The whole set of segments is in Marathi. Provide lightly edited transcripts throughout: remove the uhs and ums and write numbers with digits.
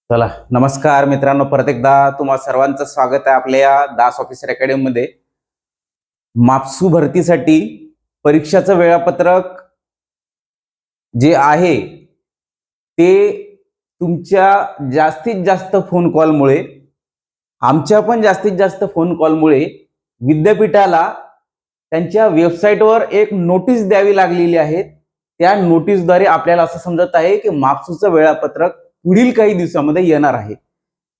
चला नमस्कार मित्रांनो, परत एकदा तुम्हा सर्वांचं स्वागत आहे आपल्या या दास ऑफिसर अकॅडमी मध्ये. मापसू भरतीसाठी परीक्षाचं वेळापत्रक जे आहे ते तुमच्या जास्तीत जास्त फोन कॉलमुळे, आमच्या पण जास्तीत जास्त फोन कॉलमुळे विद्यापीठाला त्यांच्या वेबसाईटवर एक नोटीस द्यावी लागलेली आहे. त्या नोटीसद्वारे आपल्याला असं समजत आहे की मापसूचं वेळापत्रक पुढील काही दिवसामध्ये येणार आहे.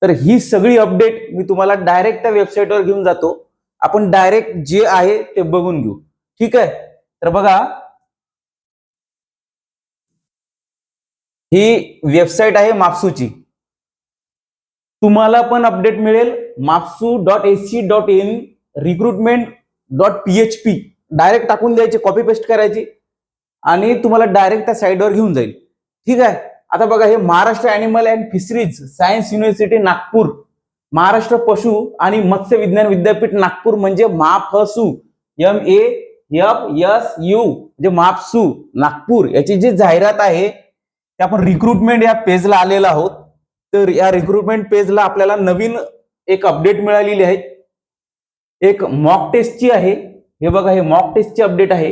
तर ही सगळी अपडेट मी तुम्हाला डायरेक्ट त्या वेबसाईटवर घेऊन जातो. आपण डायरेक्ट जे आहे ते बघून घेऊ. ठीक आहे, तर बघा, ही वेबसाईट आहे मापसूची. तुम्हाला पण अपडेट मिळेल mapsu.ac.in recruitment.php डायरेक्ट टाकून द्यायची, कॉपी पेस्ट करायची आणि तुम्हाला डायरेक्ट त्या साईटवर घेऊन जाईल. ठीक आहे, आता बघा, हे Maharashtra animal and fisheries science university Nagpur, Maharashtra पशु आणि मत्स्य विज्ञान विद्यापीठ नागपूर म्हणजे माफसू, MAFSU म्हणजे मापसू नागपूर, याची जी जाहिरात आहे ते आपण रिक्रुटमेंट या पेजला आलेलो आहोत. तर या रिक्रुटमेंट पेजला आपल्याला नवीन एक अपडेट मिळालेली आहे. एक मॉक टेस्टची आहे. हे बघा, हे मॉक टेस्टची अपडेट आहे.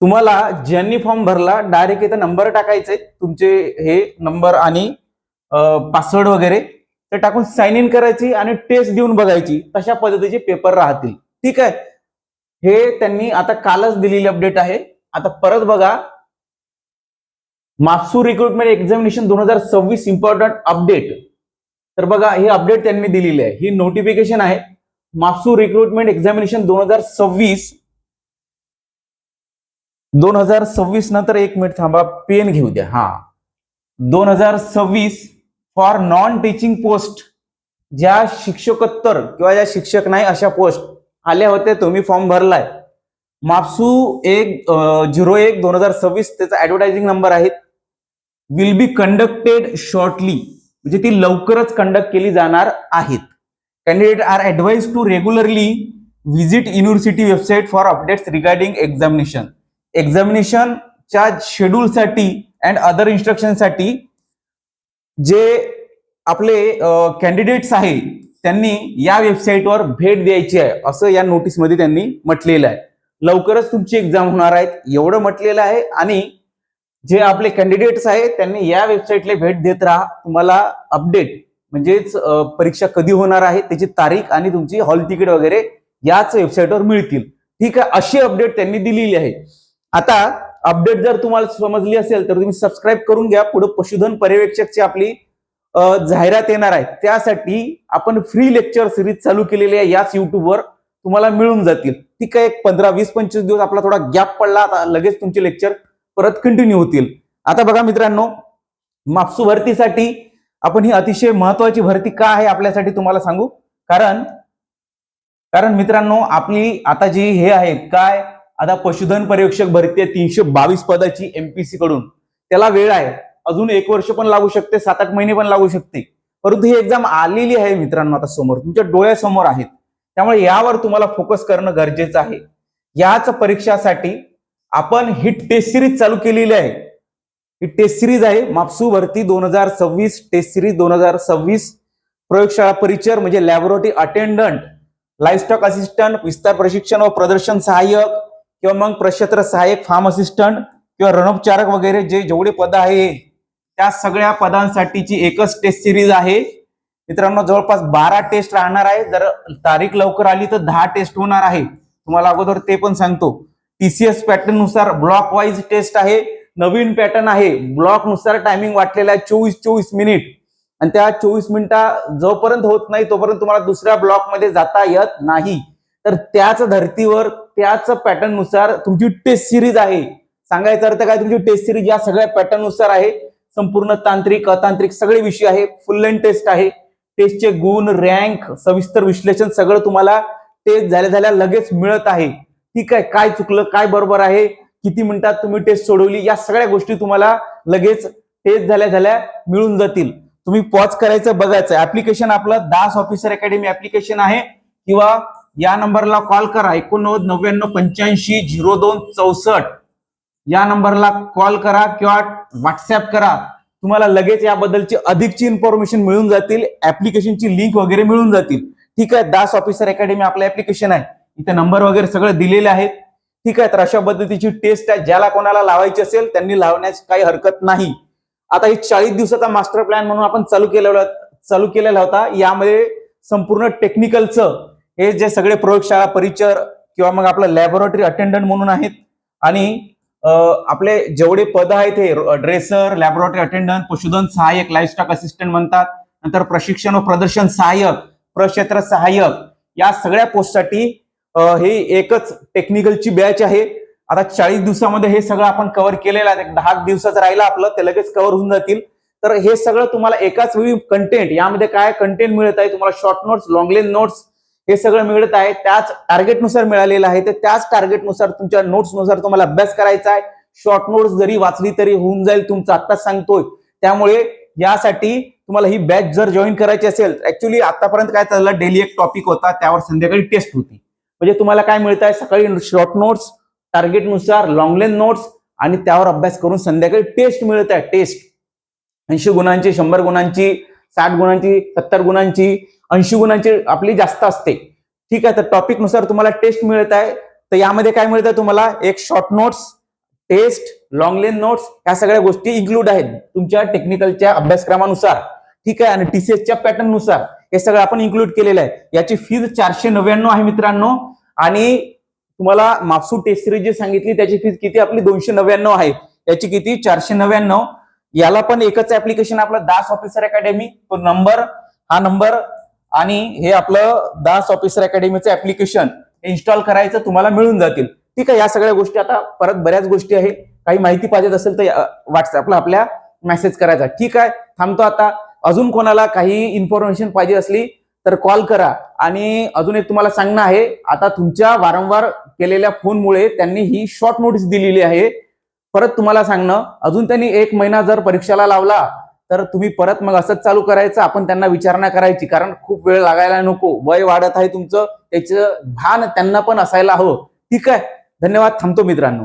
तुम्हाला ज्यांनी फॉर्म भरला डायरेक्ट इथं नंबर टाकायचे, तुमचे हे नंबर आणि पासवर्ड वगैरे ते टाकून साइन इन करायची आणि टेस्ट देऊन बघायची. तशा पद्धतीचे पेपर राहतील. ठीक आहे, हे त्यांनी आता कालच दिलेली अपडेट आहे. आता परत बघा, MAFSU recruitment examination 2026 important update. तर बघा, ही अपडेट त्यांनी दिलेली आहे. ही नोटिफिकेशन आहे मापसू रिक्रुटमेंट एक्झामिनेशन 2026 नंतर एक मिनिट थांबा, पेन घेऊ द्या. 2026 फॉर नॉन टीचिंग पोस्ट, ज्या शिक्षकोत्तर किंवा ज्या शिक्षक नाही अशा पोस्ट आल्या होत्या, तुम्ही फॉर्म भरलाय. मापसू 01/2026 त्याचा ऍडव्हर्टायझिंग नंबर आहे. विल बी कंडक्टेड शॉर्टली, म्हणजे ती लवकरच कंडक्ट केली जाणार आहेत. Candidate are advise to regularly visit university website for updates regarding examination. एक्झामिनेशनच्या शेड्यूलसाठी अँड अदर इन्स्ट्रक्शनसाठी जे आपले कॅन्डिडेट्स आहे त्यांनी या वेबसाईटवर भेट द्यायची आहे, असं या नोटीसमध्ये त्यांनी म्हटलेलं आहे. लवकरच तुमची एक्झाम होणार आहेत एवढं म्हटलेलं आहे. आणि जे आपले कॅन्डिडेट्स आहेत त्यांनी या वेबसाईटला भेट देत राहा. तुम्हाला अपडेट म्हणजेच परीक्षा कधी होणार आहे त्याची तारीख आणि तुमची हॉल तिकीट वगैरे याच वेबसाईटवर मिळतील. ठीक आहे, अशी अपडेट त्यांनी दिलेली आहे. आता अपडेट जर तुम्हाला समजली असेल तर तुम्ही सबस्क्राईब करून घ्या. पुढे पशुधन पर्यवेक्षकची आपली जाहिरात येणार आहे, त्यासाठी आपण फ्री लेक्चर सिरीज चालू केलेली आहे याच युट्यूबवर, तुम्हाला मिळून जातील. ठीक आहे, एक 15, 20, 25 दिवस आपला थोडा गॅप पडला, आता लगेच तुमचे लेक्चर परत कंटिन्यू होतील. आता बघा मित्रांनो, मापसू भरतीसाठी आपण ही अतिशय महत्वाची भरती का आहे आपल्यासाठी तुम्हाला सांगू. कारण मित्रांनो, आपली आता जी हे आहे काय, आता पशुधन पर्यवेक्षक भरती आहे 322 पदाची एमपीसी कडून. त्याला वेळ आहे, अजून 1 वर्ष पण लागू शकते, 7-8 महिने पण लागू शकते. परंतु ही एक्झाम आलेली आहे मित्रांनो, आता समोर तुमच्या डोळ्यासमोर आहेत. त्यामुळे यावर तुम्हाला फोकस करणं गरजेचं आहे. याच परीक्षासाठी आपण ही टेस्ट सिरीज चालू केलेली आहे. ही टेस्ट सिरीज आहे मापसू भरती 2026 टेस्ट सिरीज 2026. प्रयोगशाळा परिचर म्हणजे लॅबोरेटरी अटेंडंट, लाईव्हस्टॉक असिस्टंट, विस्तार प्रशिक्षण व प्रदर्शन सहाय्यक किंवा मग प्रक्षेत्र सहाय्यक, फार्म असिस्टंट किंवा रणोपचारक वगैरे जेवढे पद आहे त्या सगळ्या पदांसाठीची एकच टेस्ट सिरीज आहे. मित्रांनो, जवळपास 12 टेस्ट राहणार आहे. जर तारीख लवकर आली तर 10 टेस्ट होणार आहे. तुम्हाला अगोदर ते पण सांगतो. टीसीएस पॅटर्न नुसार ब्लॉक वाईज टेस्ट आहे. नवीन पॅटर्न आहे, ब्लॉक नुसार टायमिंग वाटलेला आहे 24 मिनिट. आणि त्या 24 मिनिटा जोपर्यंत होत नाही तोपर्यंत तुम्हाला दुसऱ्या ब्लॉक मध्ये जाता येत नाही. तर त्याच धर्तीवर त्याच पॅटर्न नुसार तुमची टेस्ट सिरीज आहे. सांगायचा अर्थ काय, तुमची टेस्ट सिरीज या सगळ्या पॅटर्न नुसार आहे. संपूर्ण तांत्रिक अतांत्रिक सगळे विषय आहे. फुल लेंथ टेस्ट आहे. टेस्टचे गुण, रँक, सविस्तर विश्लेषण सगळं तुम्हाला टेस्ट झाल्या लगेच मिळत आहे. ठीक आहे, काय चुकलं, काय बरोबर आहे, किती मिनिटात तुम्ही टेस्ट सोडवली, या सगळ्या गोष्टी तुम्हाला लगेच टेस्ट झाल्या मिळून जातील. तुम्ही पॉज करायचं, बघायचं. ऍप्लिकेशन आपलं दास ऑफिसर अकॅडमी ऍप्लिकेशन आहे, किंवा या नंबरला कॉल करा 89 99 85 02 64. या नंबरला कॉल करा किंवा व्हॉट्सअप करा. तुम्हाला लगेच याबद्दलची अधिकची इन्फॉर्मेशन मिळून जातील, ऍप्लिकेशनची लिंक वगैरे मिळून जातील. ठीक आहे, दास ऑफिसर अकॅडमी आपलं ऍप्लिकेशन आहे, इथे नंबर वगैरे सगळं दिलेले आहेत. ठीक आहे, तर अशा पद्धतीची टेस्ट आहे, ज्याला कोणाला लावायची असेल त्यांनी लावण्याची काही हरकत नाही. आता ही 40 दिवसाचा मास्टर प्लॅन म्हणून आपण चालू केलेला होता. यामध्ये संपूर्ण टेक्निकलचं हे जे सगळे प्रयोगशाळा परिचर किंवा मग आपलं लॅबोरेटरी अटेंडंट म्हणून आहेत, आणि आपले जेवढे पद आहेत हे ड्रेसर, लॅबोरेटरी अटेंडंट, पशुधन सहाय्यक, लाईफस्टॉक असिस्टंट म्हणतात, नंतर प्रशिक्षण व प्रदर्शन सहाय्यक, प्रक्षेत्र सहाय्यक, या सगळ्या पोस्टसाठी हे एकच टेक्निकलची बॅच आहे. आता 40 दिवसामध्ये हे सगळं आपण कव्हर केलेलं आहे. 10 दिवसाचं राहिलं आपलं, ते लगेच कव्हर होऊन जातील. तर हे सगळं तुम्हाला एकाच वेळी कंटेंट, यामध्ये काय कंटेंट मिळत आहे तुम्हाला, short notes, long length notes, हे सगळं मिळत आहे. त्याच टार्गेटनुसार मिळालेलं आहे. तर त्याच टार्गेटनुसार तुमच्या नोट्सनुसार तुम्हाला अभ्यास करायचा आहे. शॉर्ट नोट्स जरी वाचली तरी होऊन जाईल तुमचं, आत्ताच सांगतोय. त्यामुळे यासाठी तुम्हाला ही बॅच जर जॉईन करायची असेल, ऍक्च्युली आतापर्यंत काय चाललं, डेली एक टॉपिक होता, त्यावर संध्याकाळी टेस्ट होती. म्हणजे तुम्हाला काय मिळत आहे, सकाळी शॉर्ट नोट्स, टार्गेटनुसार लॉंग लेंथ नोट्स, आणि त्यावर अभ्यास करून संध्याकाळी टेस्ट मिळत आहे. टेस्ट 80 गुणांची, 100 गुणांची, 60 गुणांची, 70 गुणांची, 80 गुणांची आपली जास्त असते. ठीक आहे, तर टॉपिक नुसार तुम्हाला टेस्ट मिळत आहे. तर यामध्ये काय मिळत आहे तुम्हाला, एक short notes, test, long length notes, या सगळ्या गोष्टी इन्क्लूड आहेत तुमच्या टेक्निकलच्या अभ्यासक्रमानुसार. ठीक आहे, आणि टीसीएसच्या पॅटर्न नुसार हे सगळं आपण इन्क्लूड केलेलं आहे. याची फीज 499 आहे मित्रांनो, आणि तुम्हाला मापसू टेस्ट सिरीज जी सांगितली त्याची फीज किती आपली 299 आहे. याची किती 499. याला पण एकच ऍप्लिकेशन आपलं दास ऑफिसर अकॅडमी, तो नंबर, हा नंबर, आणि हे आपलं दास ऑफिसर अकॅडमीचं ऍप्लिकेशन इन्स्टॉल करायचं, तुम्हाला मिळून जातील. ठीक आहे, या सगळ्या गोष्टी, आता परत बऱ्याच गोष्टी आहे, काही माहिती पाहिजे असेल तर व्हॉट्सअपला आपल्या मेसेज करायचा. ठीक आहे, थांबतो आता. अजून कोणाला काही इन्फॉर्मेशन पाहिजे असली तर कॉल करा. आणि अजून एक तुम्हाला सांगणं आहे, आता तुमच्या वारंवार केलेल्या फोनमुळे त्यांनी ही शॉर्ट नोटीस दिलेली आहे. परत तुम्हाला सांगणं, अजून त्यांनी 1 महिना जर परीक्षेला लावला तर तुम्ही परत मग असंच चालू करायचं, आपण त्यांना विचारणा करायची, कारण खूप वेळ लागायला नको, वय वाढत आहे तुमचं, त्याचं भान त्यांना पण असायला हवं. ठीक आहे, धन्यवाद, थांबतो मित्रांनो.